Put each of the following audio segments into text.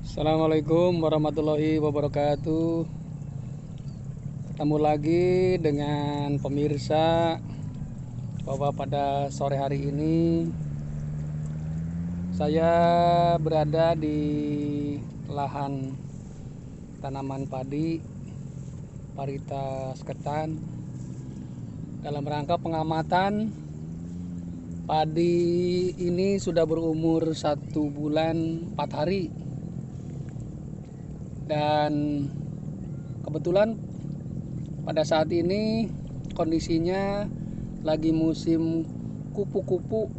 Assalamualaikum warahmatullahi wabarakatuh. Ketemu lagi dengan pemirsa bahwa pada sore hari ini saya berada di lahan tanaman padi varietas ketan dalam rangka pengamatan. Padi ini sudah berumur 1 bulan 4 hari, dan kebetulan pada saat ini kondisinya lagi musim kupu-kupu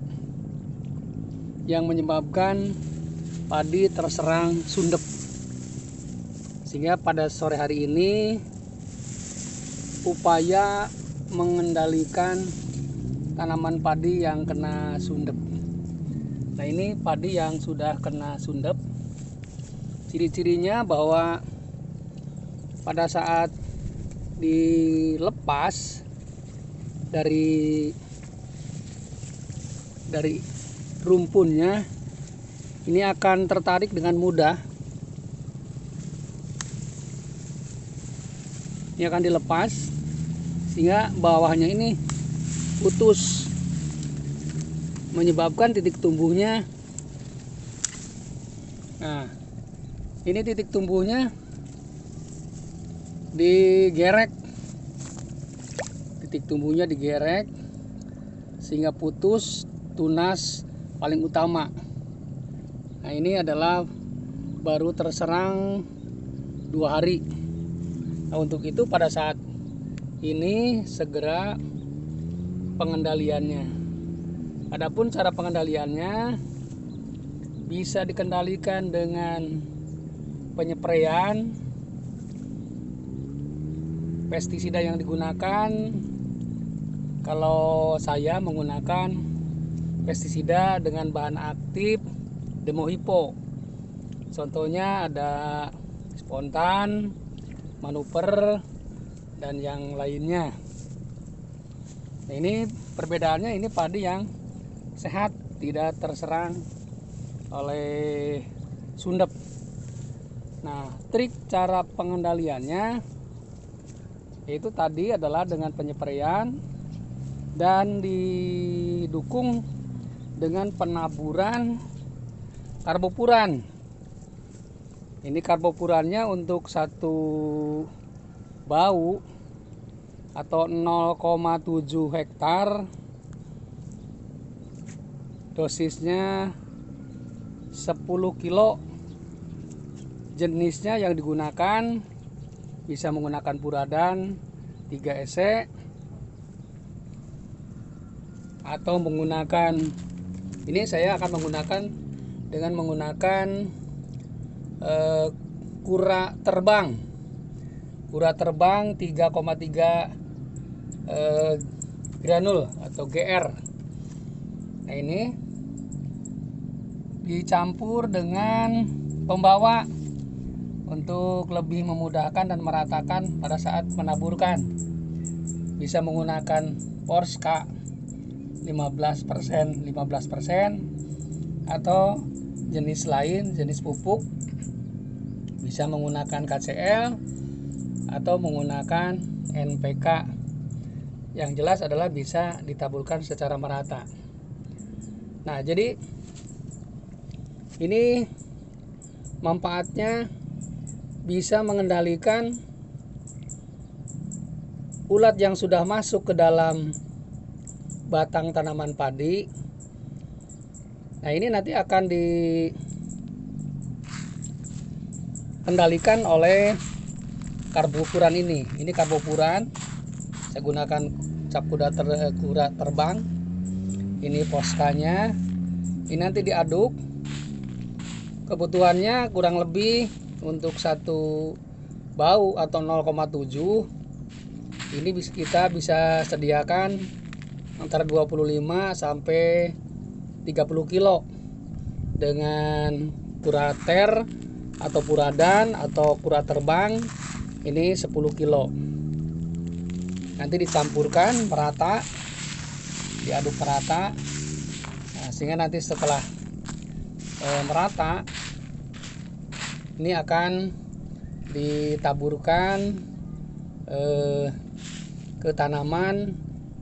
yang menyebabkan padi terserang sundep, sehingga pada sore hari ini upaya mengendalikan tanaman padi yang kena sundep. Nah, ini padi yang sudah kena sundep. Ciri-cirinya bahwa pada saat dilepas dari rumpunnya, ini akan tertarik dengan mudah. Ini akan dilepas sehingga bawahnya ini putus, menyebabkan titik tumbuhnya. Nah, ini titik tumbuhnya digerek, sehingga putus tunas paling utama. Nah, ini adalah baru terserang 2 hari. Nah, untuk itu pada saat ini segera pengendaliannya. Adapun cara pengendaliannya bisa dikendalikan dengan penyepraian pestisida yang digunakan. Kalau saya menggunakan pestisida dengan bahan aktif Demohipo. Contohnya ada Spontan, Manuper, dan yang lainnya. Nah, ini perbedaannya, ini padi yang sehat, tidak terserang oleh sundep. Nah, trik cara pengendaliannya yaitu tadi adalah dengan penyepraian dan didukung dengan penaburan karbopuran. Ini karbopurannya untuk 1 bau atau 0,7 hektar, dosisnya 10 kilo. Jenisnya yang digunakan bisa menggunakan Puradan 3 EC atau menggunakan, ini saya akan menggunakan dengan menggunakan Kura Terbang 3,3 granul atau GR. Nah, ini dicampur dengan pembawa untuk lebih memudahkan dan meratakan pada saat menaburkan. Bisa menggunakan Porska 15% atau jenis lain, jenis pupuk bisa menggunakan KCL atau menggunakan NPK. Yang jelas adalah bisa ditaburkan secara merata. Nah, jadi ini manfaatnya bisa mengendalikan ulat yang sudah masuk ke dalam batang tanaman padi. Nah, ini nanti akan dikendalikan oleh karbopuran ini. Ini karbopuran, saya gunakan cap Kura Terbang. Ini Poskanya. Ini nanti diaduk. Kebutuhannya kurang lebih untuk 1 bau atau 0,7. Ini kita bisa sediakan antara 25 sampai 30 kilo dengan Kurater atau Puradan atau Kura Terbang. Ini 10 kilo. Nanti dicampurkan merata, diaduk merata. Nah, sehingga nanti setelah merata, ini akan ditaburkan ke tanaman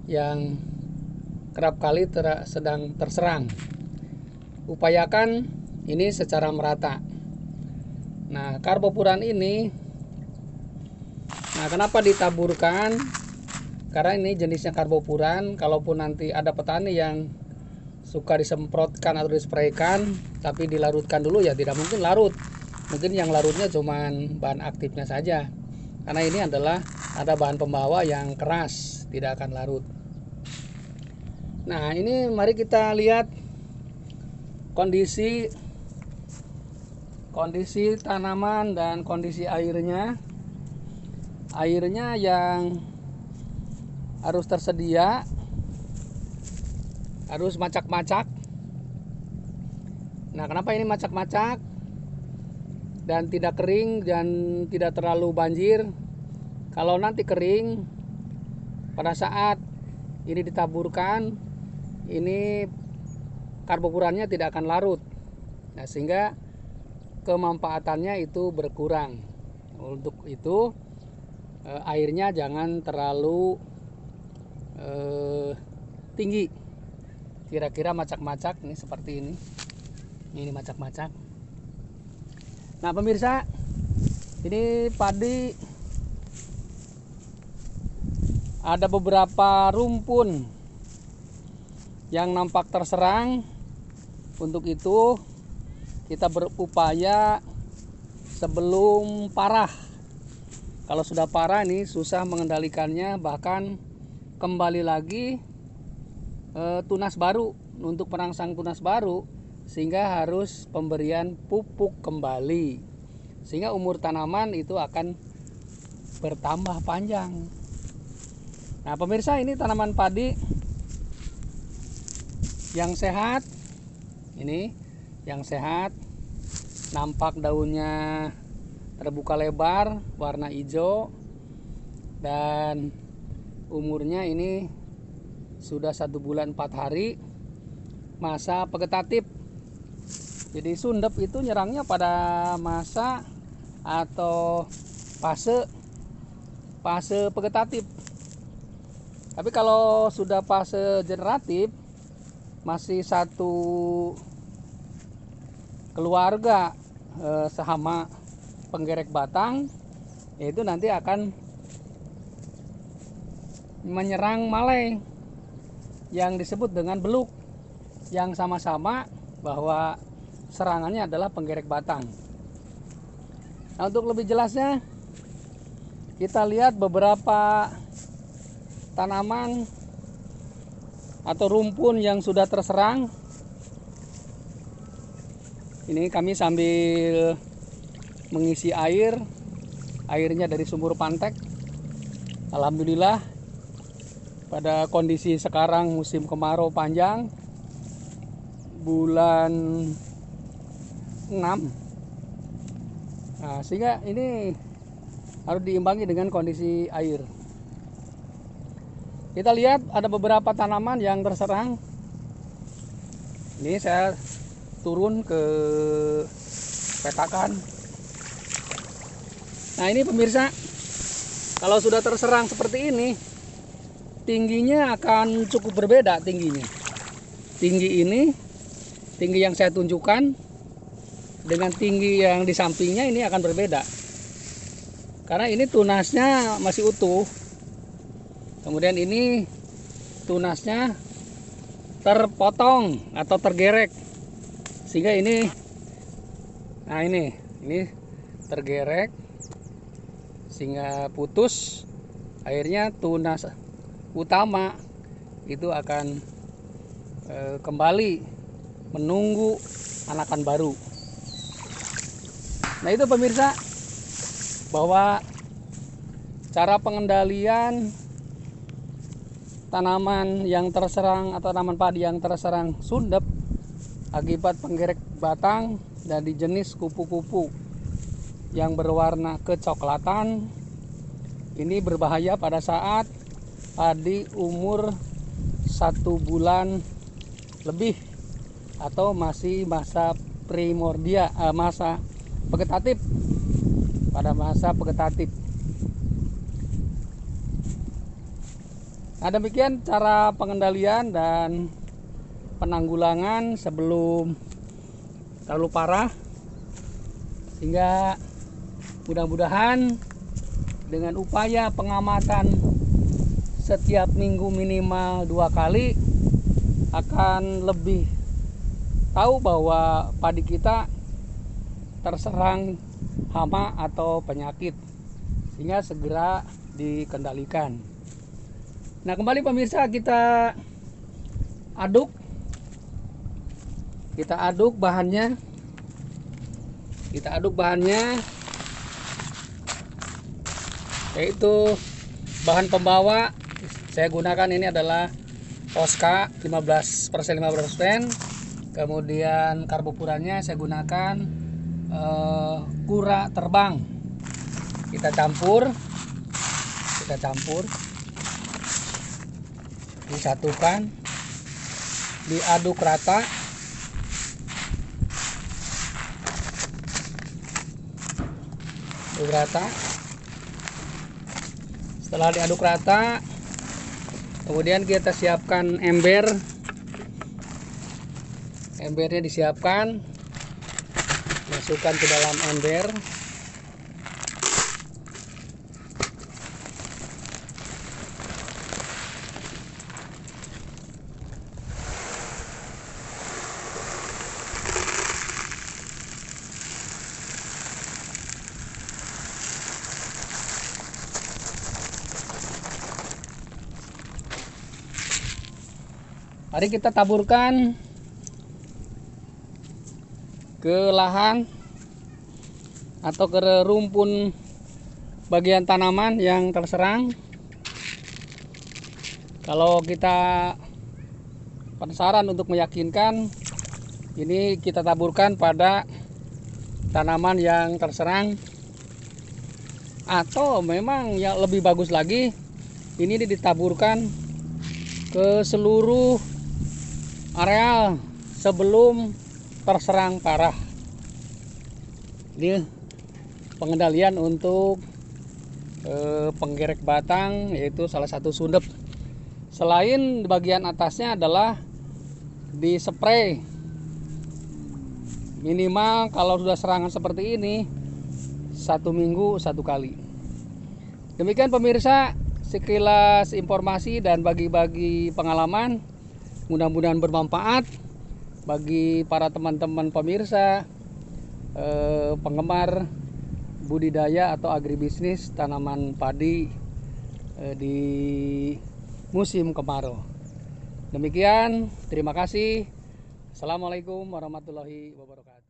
yang kerap kali sedang terserang. Upayakan ini secara merata. Nah, karbopuran ini, nah kenapa ditaburkan? Karena ini jenisnya karbopuran. Kalaupun nanti ada petani yang suka disemprotkan atau dispraykan tapi dilarutkan dulu, ya tidak mungkin larut. Mungkin yang larutnya cuman bahan aktifnya saja, karena ini adalah ada bahan pembawa yang keras, tidak akan larut. Nah, ini mari kita lihat kondisi tanaman dan kondisi airnya. Airnya yang harus tersedia harus macak-macak. Nah, kenapa ini macak-macak dan tidak kering dan tidak terlalu banjir? Kalau nanti kering, pada saat ini ditaburkan, ini karbopurannya tidak akan larut. Nah, sehingga kemanfaatannya itu berkurang. Untuk itu airnya jangan terlalu tinggi. Kira-kira macak-macak ini seperti ini. Ini macak-macak. Nah, pemirsa, ini padi ada beberapa rumpun yang nampak terserang. Untuk itu kita berupaya sebelum parah. Kalau sudah parah ini susah mengendalikannya, bahkan kembali lagi tunas baru untuk merangsang tunas baru, sehingga harus pemberian pupuk kembali, sehingga umur tanaman itu akan bertambah panjang. Nah, pemirsa, ini tanaman padi yang sehat. Ini yang sehat, nampak daunnya terbuka lebar, warna hijau, dan umurnya ini sudah 1 bulan 4 hari, masa vegetatif. Jadi sundep itu nyerangnya pada masa atau fase vegetatif. Tapi kalau sudah fase generatif, masih satu keluarga sehama penggerek batang, yaitu nanti akan menyerang malai yang disebut dengan beluk, yang sama-sama bahwa serangannya adalah penggerek batang. Nah, untuk lebih jelasnya kita lihat beberapa tanaman atau rumpun yang sudah terserang. Ini kami sambil mengisi airnya dari sumur Pantek. Alhamdulillah, pada kondisi sekarang musim kemarau panjang, bulan 6. Nah, sehingga ini harus diimbangi dengan kondisi air. Kita lihat ada beberapa tanaman yang terserang. Ini saya turun ke petakan. Nah, ini pemirsa, kalau sudah terserang seperti ini, tingginya akan cukup berbeda tingginya. Tinggi ini, tinggi yang saya tunjukkan dengan tinggi yang di sampingnya ini akan berbeda. Karena ini tunasnya masih utuh. Kemudian ini tunasnya terpotong atau tergerek. Sehingga ini, nah ini tergerek sehingga putus. Akhirnya tunas utama itu akan kembali menunggu anakan baru. Nah, itu pemirsa, bahwa cara pengendalian tanaman yang terserang atau tanaman padi yang terserang sundep akibat penggerek batang dari jenis kupu-kupu yang berwarna kecoklatan, ini berbahaya pada saat padi umur 1 bulan lebih atau masih masa primordia, masa vegetatif. Pada masa vegetatif. Nah, demikian cara pengendalian dan penanggulangan sebelum terlalu parah, sehingga mudah-mudahan dengan upaya pengamatan setiap minggu minimal 2 kali akan lebih tahu bahwa padi kita terserang hama atau penyakit, sehingga segera dikendalikan. Nah, kembali pemirsa, kita aduk bahannya. Yaitu bahan pembawa saya gunakan ini adalah Osca 15%. Kemudian karbopurannya saya gunakan Kura Terbang. Kita campur, disatukan, diaduk rata. Setelah diaduk rata, kemudian kita siapkan ember. Embernya disiapkan, masukkan ke dalam ember. Mari kita taburkan ke lahan atau ke rumpun bagian tanaman yang terserang. Kalau kita penasaran untuk meyakinkan, ini kita taburkan pada tanaman yang terserang, atau memang yang lebih bagus lagi, ini ditaburkan ke seluruh areal sebelum terserang parah. Ini pengendalian untuk penggerek batang, yaitu salah satu sundep. Selain di bagian atasnya adalah di spray, minimal kalau sudah serangan seperti ini 1 minggu 1 kali. Demikian pemirsa, sekilas informasi dan bagi-bagi pengalaman. Mudah-mudahan bermanfaat bagi para teman-teman pemirsa penggemar budidaya atau agribisnis tanaman padi di musim kemarau. Demikian, terima kasih. Assalamualaikum warahmatullahi wabarakatuh.